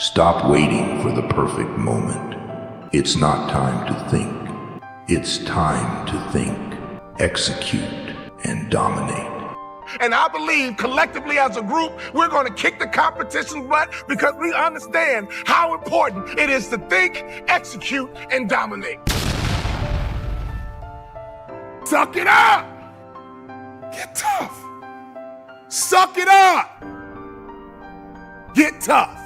Stop waiting for the perfect moment. It's not time to think. It's time to think, execute, and dominate. And I believe collectively as a group, we're going to kick the competition's butt because we understand how important it is to think, execute, and dominate. Suck it up. Get tough. Suck it up. Get tough.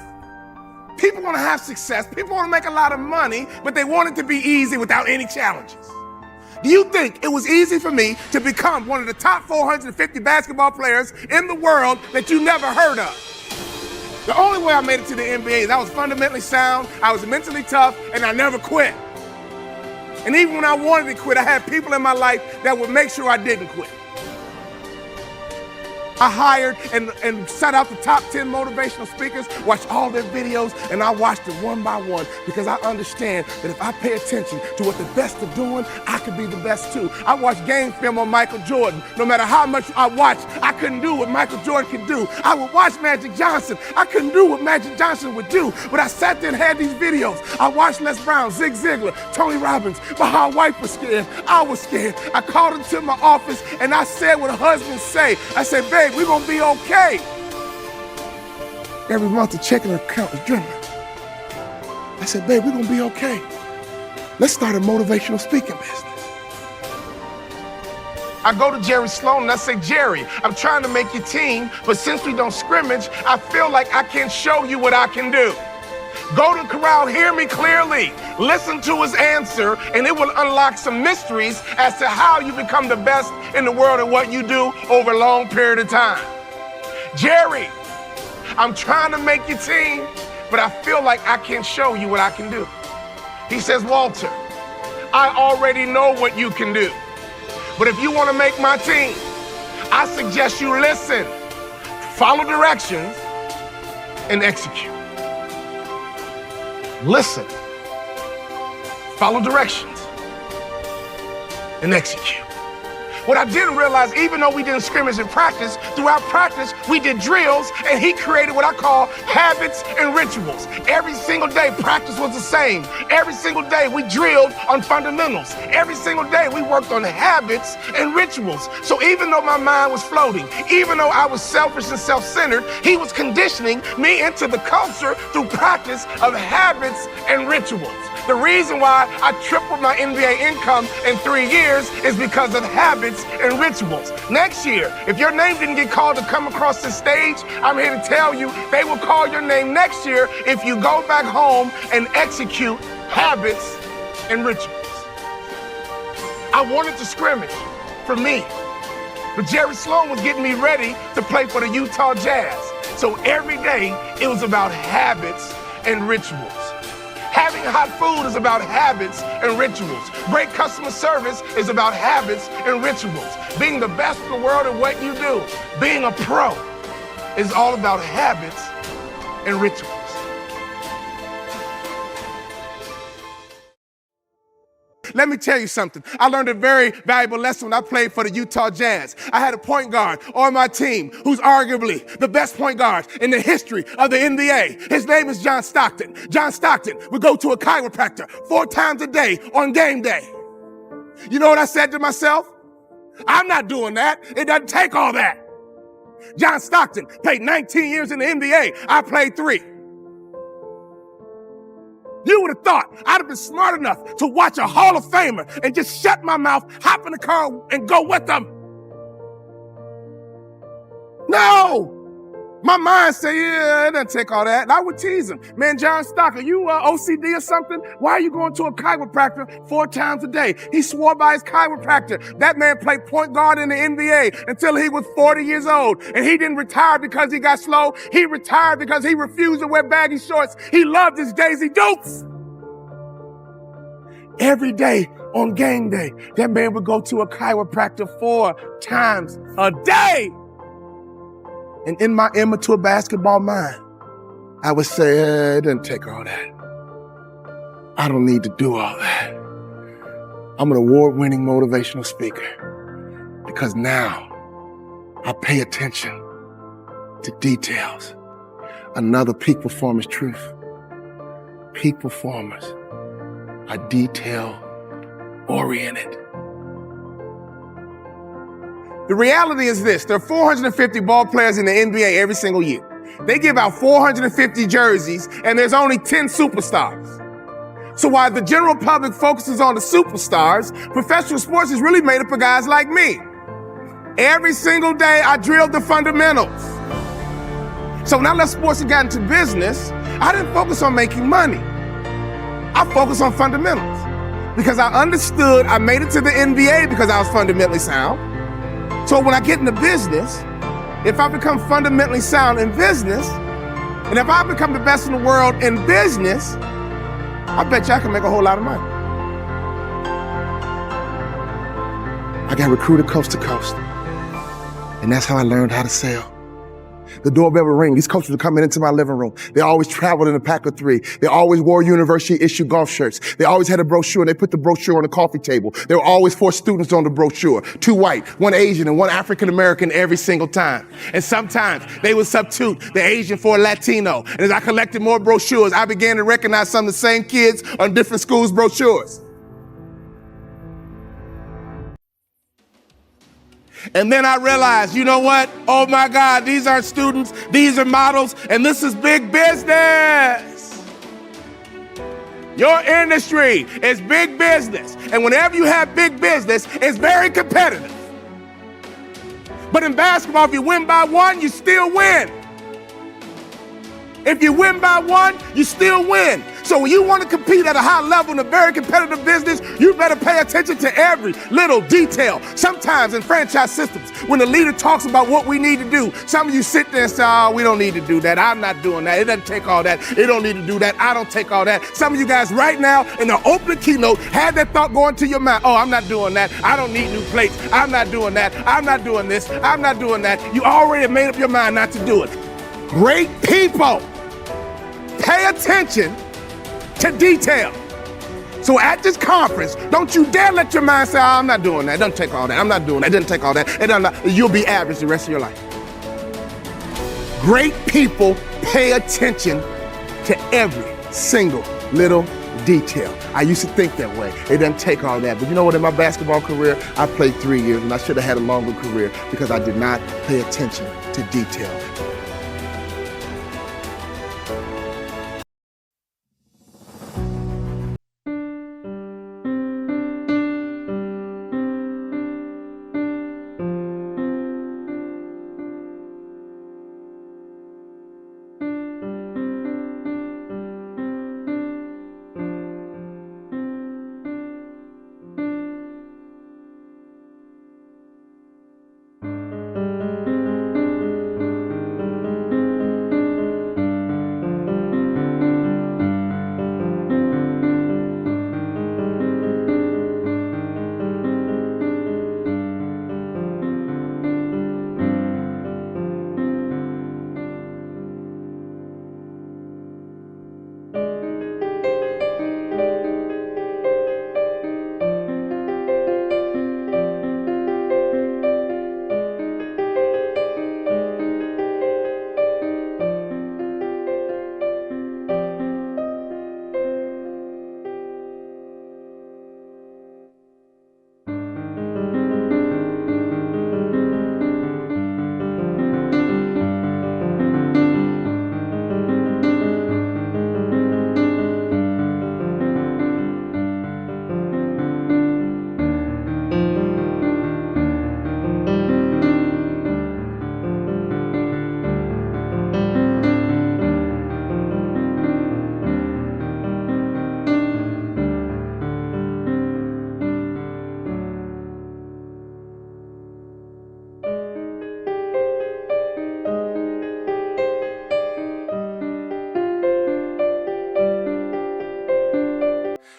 People want to have success. People want to make a lot of money, but they want it to be easy without any challenges. Do you think it was easy for me to become one of the top 450 basketball players in the world that you never heard of? The only way I made it to the NBA is I was fundamentally sound, I was mentally tough, and I never quit. And even when I wanted to quit, I had people in my life that would make sure I didn't quit. I hired and set out the top 10 motivational speakers, watched all their videos, and I watched them one by one because I understand that if I pay attention to what the best are doing, I could be the best too. I watched game film on Michael Jordan. No matter how much I watched, I couldn't do what Michael Jordan could do. I would watch Magic Johnson. I couldn't do what Magic Johnson would do, but I sat there and had these videos. I watched Les Brown, Zig Ziglar, Tony Robbins, but my wife was scared. I was scared. I called into my office and I said what husbands say. I said, babe, we're gonna be okay. Every month the checking account is dwindling. I said, babe, we're gonna be okay. Let's start a motivational speaking business. I go to Jerry Sloan and I say, Jerry, I'm trying to make your team, but since we don't scrimmage, I feel like I can't show you what I can do. Go to the corral, hear me clearly. Listen to his answer, and it will unlock some mysteries as to how you become the best in the world at what you do over a long period of time. Jerry, I'm trying to make your team, but I feel like I can't show you what I can do. He says, Walter, I already know what you can do. But if you want to make my team, I suggest you listen, follow directions, and execute. Listen, follow directions, and execute. What I didn't realize, even though we didn't scrimmage in practice, throughout practice, we did drills, and he created what I call habits and rituals. Every single day, practice was the same. Every single day, we drilled on fundamentals. Every single day, we worked on habits and rituals. So even though my mind was floating, even though I was selfish and self-centered, he was conditioning me into the culture through practice of habits and rituals. The reason why I tripled my NBA income in 3 years is because of habits and rituals. Next year, if your name didn't get called to come across the stage, I'm here to tell you they will call your name next year if you go back home and execute habits and rituals. I wanted to scrimmage for me, but Jerry Sloan was getting me ready to play for the Utah Jazz. So every day, it was about habits and rituals. Having hot food is about habits and rituals. Great customer service is about habits and rituals. Being the best in the world at what you do, being a pro, is all about habits and rituals. Let me tell you something. I learned a very valuable lesson when I played for the Utah Jazz. I had a point guard on my team who's arguably the best point guard in the history of the NBA. His name is John Stockton. John Stockton would go to a chiropractor 4 times a day on game day. You know what I said to myself? I'm not doing that. It doesn't take all that. John Stockton played 19 years in the NBA. I played 3. You would have thought I'd have been smart enough to watch a Hall of Famer and just shut my mouth, hop in the car, and go with them. No! My mind said, yeah, it doesn't take all that. And I would tease him. Man, John Stockton, you OCD or something? Why are you going to a chiropractor 4 times a day? He swore by his chiropractor. That man played point guard in the NBA until he was 40 years old. And he didn't retire because he got slow. He retired because he refused to wear baggy shorts. He loved his Daisy Dukes. Every day on game day, that man would go to a chiropractor 4 times a day. And in my immature basketball mind, I would say, it doesn't take all that. I don't need to do all that. I'm an award-winning motivational speaker because now I pay attention to details. Another peak performance truth. peak performers are detail-oriented. The reality is this: there are 450 ball players in the NBA every single year. They give out 450 jerseys, and there's only 10 superstars. So while the general public focuses on the superstars, professional sports is really made up of guys like me. Every single day, I drilled the fundamentals. So when I left sports and got into business, I didn't focus on making money. I focused on fundamentals because I understood I made it to the NBA because I was fundamentally sound. So when I get into business, if I become fundamentally sound in business, and if I become the best in the world in business, I bet you I can make a whole lot of money. I got recruited coast to coast, and that's how I learned how to sell. The doorbell would ring. These coaches would come into my living room. They always traveled in a pack of 3. They always wore university-issued golf shirts. They always had a brochure, and they put the brochure on the coffee table. There were always 4 students on the brochure, 2 white, 1 Asian, and 1 African-American every single time. And sometimes they would substitute the Asian for a Latino. And as I collected more brochures, I began to recognize some of the same kids on different schools' brochures. And then I realized, you know what? Oh my God, these aren't students, these are models, and this is big business. Your industry is big business. And whenever you have big business, it's very competitive. But in basketball, if you win by 1, you still win. If you win by 1, you still win. So when you want to compete at a high level in a very competitive business, you better pay attention to every little detail. Sometimes in franchise systems, when the leader talks about what we need to do, some of you sit there and say, oh, we don't need to do that. I'm not doing that. It doesn't take all that. It don't need to do that. I don't take all that. Some of you guys right now in the opening keynote had that thought going to your mind. Oh, I'm not doing that. I don't need new plates. I'm not doing that. I'm not doing this. I'm not doing that. You already have made up your mind not to do it. Great people pay attention to detail. So at this conference, don't you dare let your mind say, oh, I'm not doing that. It doesn't take all that. I'm not doing that. It doesn't take all that. You'll be average the rest of your life. Great people pay attention to every single little detail. I used to think that way. It doesn't take all that. But you know what? In my basketball career, I played 3 years, and I should have had a longer career because I did not pay attention to detail.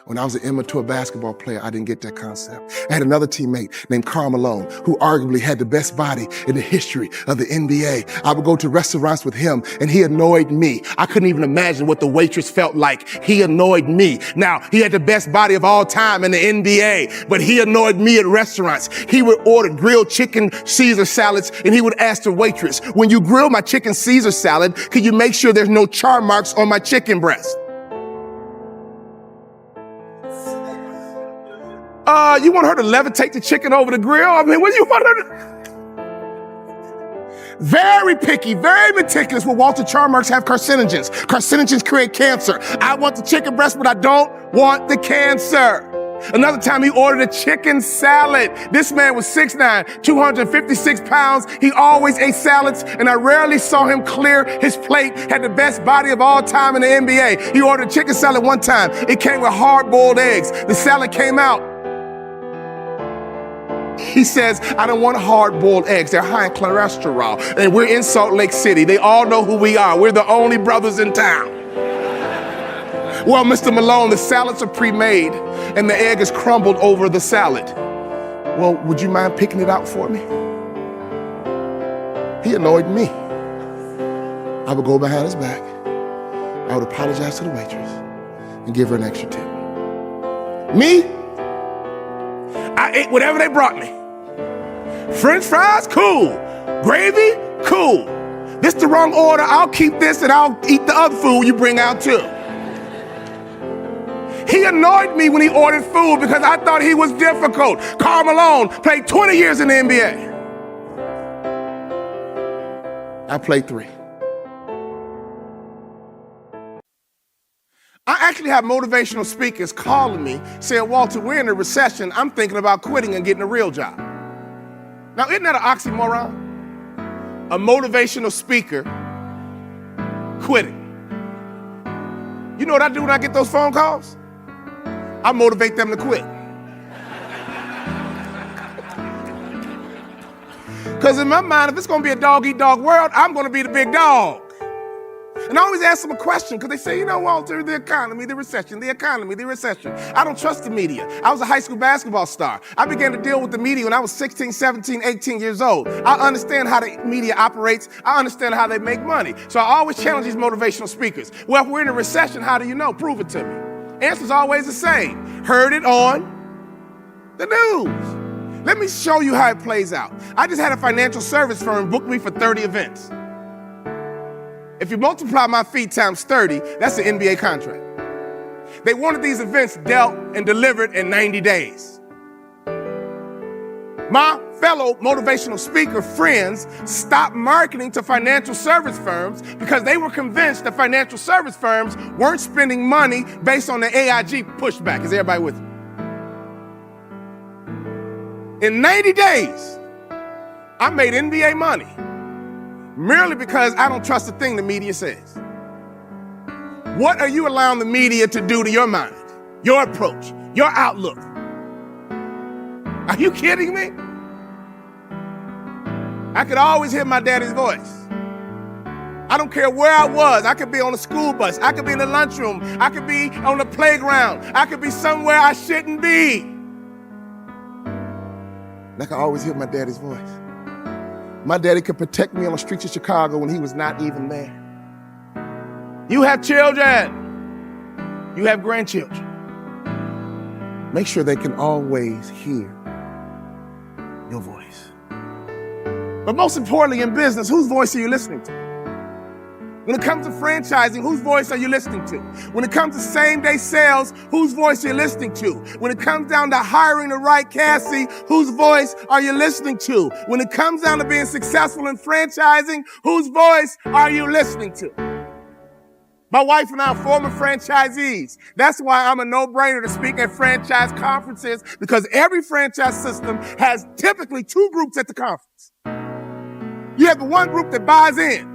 When I was an immature basketball player, I didn't get that concept. I had another teammate named Karl Malone, who arguably had the best body in the history of the NBA. I would go to restaurants with him, and he annoyed me. I couldn't even imagine what the waitress felt like. He annoyed me. Now, he had the best body of all time in the NBA, but he annoyed me at restaurants. He would order grilled chicken Caesar salads, and he would ask the waitress, when you grill my chicken Caesar salad, can you make sure there's no char marks on my chicken breast? You want her to levitate the chicken over the grill? I mean, what do you want her to... Very picky, very meticulous. Will Walter Charmarks have carcinogens? Carcinogens create cancer. I want the chicken breast, but I don't want the cancer. Another time he ordered a chicken salad. This man was 6'9", 256 pounds. He always ate salads, and I rarely saw him clear his plate. Had the best body of all time in the NBA. He ordered a chicken salad one time. It came with hard-boiled eggs. The salad came out. He says, I don't want hard-boiled eggs. They're high in cholesterol. And we're in Salt Lake City. They all know who we are. We're the only brothers in town. Well, Mr. Malone, the salads are pre-made and the egg is crumbled over the salad. Well, would you mind picking it out for me? He annoyed me. I would go behind his back. I would apologize to the waitress and give her an extra tip. Me? I ate whatever they brought me. French fries? Cool. Gravy? Cool. This the wrong order. I'll keep this and I'll eat the other food you bring out too. He annoyed me when he ordered food because I thought he was difficult. Karl Malone played 20 years in the NBA. I played 3. I actually have motivational speakers calling me saying, Walter, we're in a recession. I'm thinking about quitting and getting a real job. Now, isn't that an oxymoron? A motivational speaker quitting. You know what I do when I get those phone calls? I motivate them to quit. Because in my mind, if it's going to be a dog-eat-dog world, I'm going to be the big dog. And I always ask them a question because they say, you know, Walter, the economy, the recession, the economy, the recession. I don't trust the media. I was a high school basketball star. I began to deal with the media when I was 16, 17, 18 years old. I understand how the media operates. I understand how they make money. So I always challenge these motivational speakers. Well, if we're in a recession, how do you know? Prove it to me. Answer's always the same. Heard it on the news. Let me show you how it plays out. I just had a financial service firm book me for 30 events. If you multiply my fee times 30, that's an NBA contract. They wanted these events dealt and delivered in 90 days. My fellow motivational speaker friends stopped marketing to financial service firms because they were convinced that financial service firms weren't spending money based on the AIG pushback. Is everybody with me? In 90 days, I made NBA money merely because I don't trust a thing the media says. What are you allowing the media to do to your mind, your approach, your outlook? Are you kidding me? I could always hear my daddy's voice. I don't care where I was. I could be on a school bus. I could be in the lunchroom. I could be on the playground. I could be somewhere I shouldn't be. And I could always hear my daddy's voice. My daddy could protect me on the streets of Chicago when he was not even there. You have children. You have grandchildren. Make sure they can always hear your voice. But most importantly in business, whose voice are you listening to? When it comes to franchising, whose voice are you listening to? When it comes to same-day sales, whose voice are you listening to? When it comes down to hiring the right Cassie, whose voice are you listening to? When it comes down to being successful in franchising, whose voice are you listening to? My wife and I are former franchisees. That's why I'm a no-brainer to speak at franchise conferences, because every franchise system has typically 2 groups at the conference. You have the one group that buys in,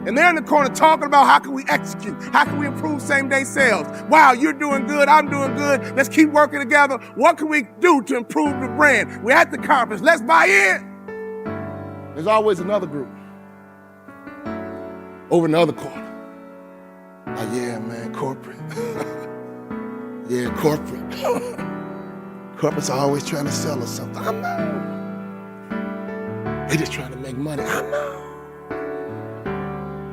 and they're in the corner talking about how can we execute, how can we improve same-day sales. Wow, you're doing good, I'm doing good, let's keep working together. What can we do to improve the brand? We're at the conference, let's buy in. There's always another group over in the other corner. Oh, yeah, man, corporate. Yeah, corporate. Corporate's always trying to sell us something. I know. They just trying to make money. I know.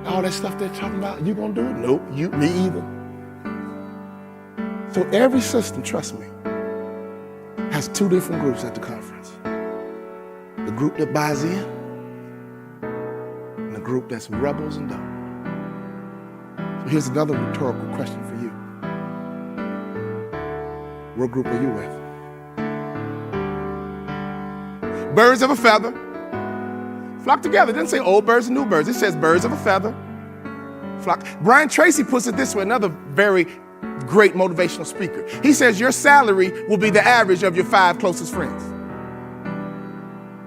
All that stuff they're talking about, you gonna do it? Nope, me either. So every system, trust me, has 2 different groups at the conference. The group that buys in and the group that's rebels and don't. So here's another rhetorical question for you. What group are you with? Birds of a feather flock together. It doesn't say old birds and new birds. It says birds of a feather flock. Brian Tracy puts it this way, another very great motivational speaker. He says your salary will be the average of your 5 closest friends.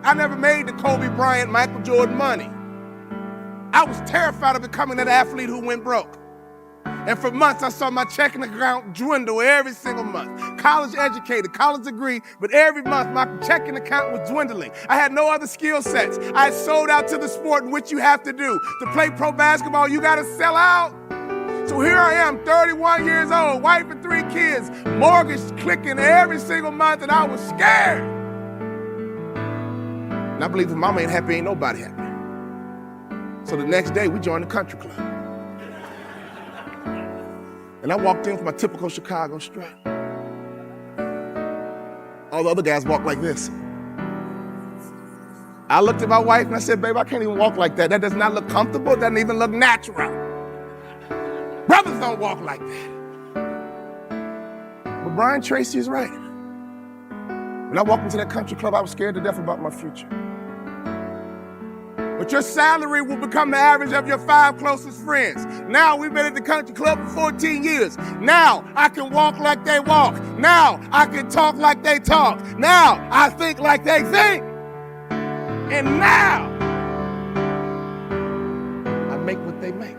I never made the Kobe Bryant, Michael Jordan money. I was terrified of becoming that athlete who went broke. And for months, I saw my checking account dwindle every single month. College educated, college degree, but every month my checking account was dwindling. I had no other skill sets. I had sold out to the sport in which you have to do. To play pro basketball, you gotta sell out. So here I am, 31 years old, wife and 3 kids, mortgage clicking every single month, and I was scared. And I believe if mama ain't happy, ain't nobody happy. So the next day, we joined the country club. And I walked in with my typical Chicago strut. All the other guys walk like this. I looked at my wife and I said, babe, I can't even walk like that. That does not look comfortable. It doesn't even look natural. Brothers don't walk like that. But Brian Tracy is right. When I walked into that country club, I was scared to death about my future. But your salary will become the average of your 5 closest friends. Now we've been at the country club for 14 years. Now I can walk like they walk. Now I can talk like they talk. Now I think like they think. And now I make what they make.